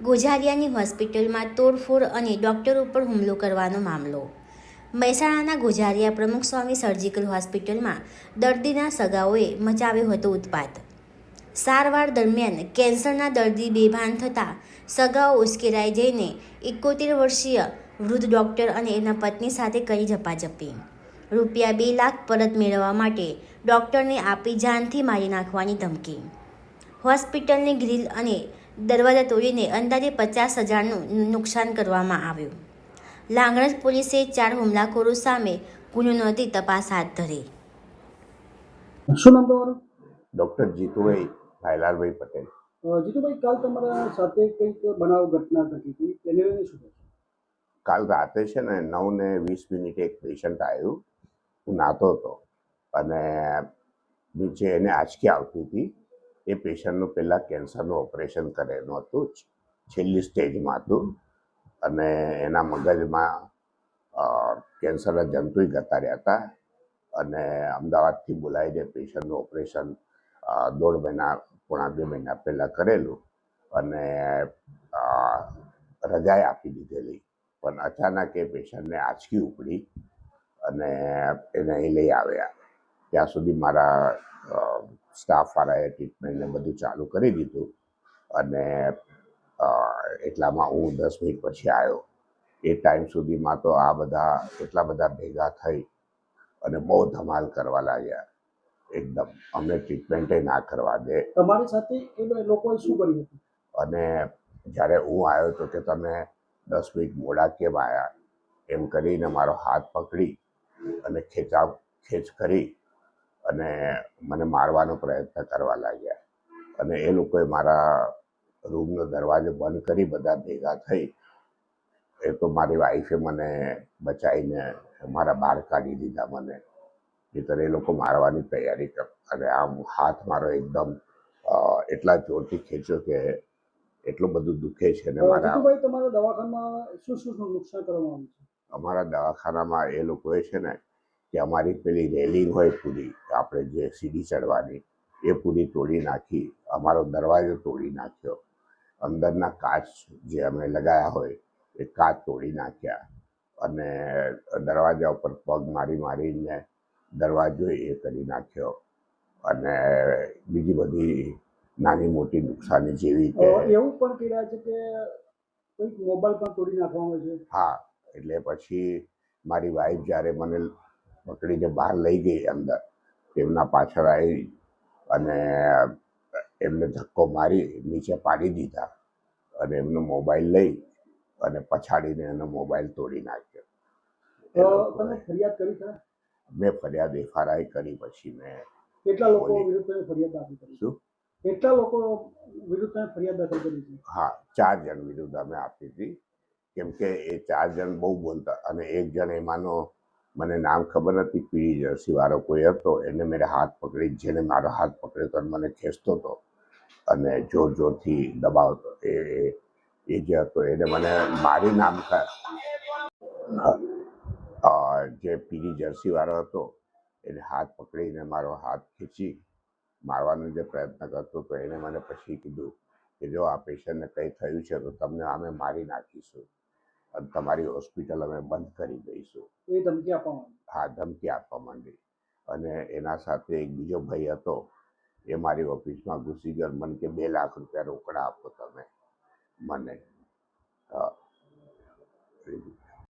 ગોઝારિયાની હોસ્પિટલમાં તોડફોડ અને ડૉક્ટર ઉપર હુમલો કરવાનો મામલો. મહેસાણાના ગોઝારિયા પ્રમુખ સ્વામી સર્જિકલ હોસ્પિટલમાં દર્દીના સગાઓએ મચાવ્યો હતો ઉત્પાત. સારવાર દરમિયાન કેન્સરના દર્દી બેભાન થતાં સગાઓ ઉશ્કેરાઈ જઈને 71 વર્ષીય વૃદ્ધ ડૉક્ટર અને એના પત્ની સાથે કરી ઝપાઝપી. રૂપિયા 2 લાખ પરત મેળવવા માટે ડૉક્ટરને આપી જાનથી મારી નાખવાની ધમકી. હોસ્પિટલની ગ્રીલ અને દરવાજા તોડીને અંદાજે 50,000નું નુકસાન કરવામાં આવ્યું. લાંગણજ પોલીસે 4 હુમલાખોરો સામે ગુનો નોંધી તપાસ હાથ ધરી. શું નામ તમારું? ડૉક્ટર જીતુભાઈ ભાઈલાલભાઈ પટેલ. જીતુભાઈ, કાલ તમારા સાથે કંઈક બનાવ ઘટના ઘટી હતી, તેને લઈને શું કહેશો? કાલ રાતે છે ને 9:20 એક પેશન્ટ આવ્યું. હું નાતો હતો અને નીચે એને આંચકી આવતી હતી. એ પેશન્ટનું પહેલાં કેન્સરનું ઓપરેશન કરેલું હતું, છેલ્લી સ્ટેજમાં હતું અને એના મગજમાં કેન્સરના જંતુય ગતાર્યા હતા અને અમદાવાદથી બોલાવીને પેશન્ટનું ઓપરેશન 1.5 મહિના પોણા 2 મહિના પહેલાં કરેલું અને રજાએ આપી દીધેલી. પણ અચાનક એ પેશન્ટને આંચકી ઉપડી અને એને અહીં લઈ આવ્યા. ત્યાં સુધી મારા સ્ટાફવાળાએ ટ્રીટમેન્ટને બધું ચાલુ કરી દીધું અને એટલામાં હું 10 મિનિટ પછી આવ્યો. એ ટાઈમ સુધીમાં તો આ બધા એટલા બધા ભેગા થઈ અને બહુ ધમાલ કરવા લાગ્યા. એકદમ અમને ટ્રીટમેન્ટે ના કરવા દે. તમારી સાથે એ લોકોએ શું કર્યું હતું? અને જ્યારે હું આવ્યો તો કે તમે 10 મિનિટ મોડા કેમ આવ્યા એમ કરીને મારો હાથ પકડી અને ખેંચ કરી અને મને મારવાનો પ્રયત્ન કરવા લાગ્યા. અને એ લોકોએ મારા રૂમનો દરવાજો બંધ કરી બધા ભેગા થઈ. એ તો મારી વાઈફે મને બચાવીને મારા બહાર કાઢી દીધા મને. નહીંતર એ લોકો મારવાની તૈયારી કર અને આમ હાથ મારો એકદમ એટલા જોરથી ખેંચ્યો કે એટલું બધું દુખે છે. ને જીતુભાઈ, તમારા દવાખાનામાં શું નુકસાન કરવામાં આવ્યું છે? અમારા દવાખાનામાં એ લોકોએ છે ને કે અમારી પેલી રેલિંગ હોય પૂરી, આપણે જે સીડી ચડવાની એ પૂરી તોડી નાખી. અમારો દરવાજો તોડી નાખ્યો. અંદરના કાચ જે અમે લગાવ્યા હોય એ કાચ તોડી નાખ્યા અને દરવાજા ઉપર પગ મારીને દરવાજો એ કરી નાખ્યો અને બીજી બધી નાની મોટી નુકસાની જેવી કે એવું પણ કહી રહ્યા છે કે કોઈક મોબાઈલ પણ તોડી નાખવામાં છે. હા, એટલે પછી મારી વાઈફ જ્યારે મને પકડીને બહાર લઈ ગઈ અંદર, એમના પાછળ આવી અને એમને ધક્કો મારી નીચે પાડી દીધા અને એમનો મોબાઈલ લઈ અને પછાડીને એનો મોબાઈલ તોડી નાખ્યો. તમે ફરિયાદ કરી છે? મેં ફરિયાદ FRI કરી. પછી મેં કેટલા લોકો વિરુદ્ધ ફરિયાદ દાખલ કરી? શું? કેટલા લોકો વિરુદ્ધ ફરિયાદ દાખલ કરી છે? હા, 4 જણ વિરુદ્ધ અમે આપી હતી. કેમ કે એ 4 જણ બહુ બોલતા અને એક જણ એમાંનો મને નામ ખબર નથી, પીળી જર્સી વાળો કોઈ હતો, એને મેરે હાથ પકડી, જેને મારો હાથ પકડ્યો તો મને ખેંચતો હતો અને જોરથી દબાવતો. એ જે હતો એને મને મારી નામ જે પીળી જર્સી વાળો હતો એને હાથ પકડીને મારો હાથ ખેંચી મારવાનો જે પ્રયત્ન કરતો હતો. એને મને પછી કીધું કે જો આ પેશન્ટને કંઈ થયું છે તો તમને અમે મારી નાખીશું અને તમારી હોસ્પિટલ અમે બંધ કરી દઈશું. એ ધમકી આપવા માંડી? હા, ધમકી આપવા માંડી. અને એના સાથે એક બીજો ભાઈ હતો, એ મારી ઓફિસમાં ઘૂસી ગયો. મને કે 2 લાખ રૂપિયા રોકડા આપો તમે મને. હા.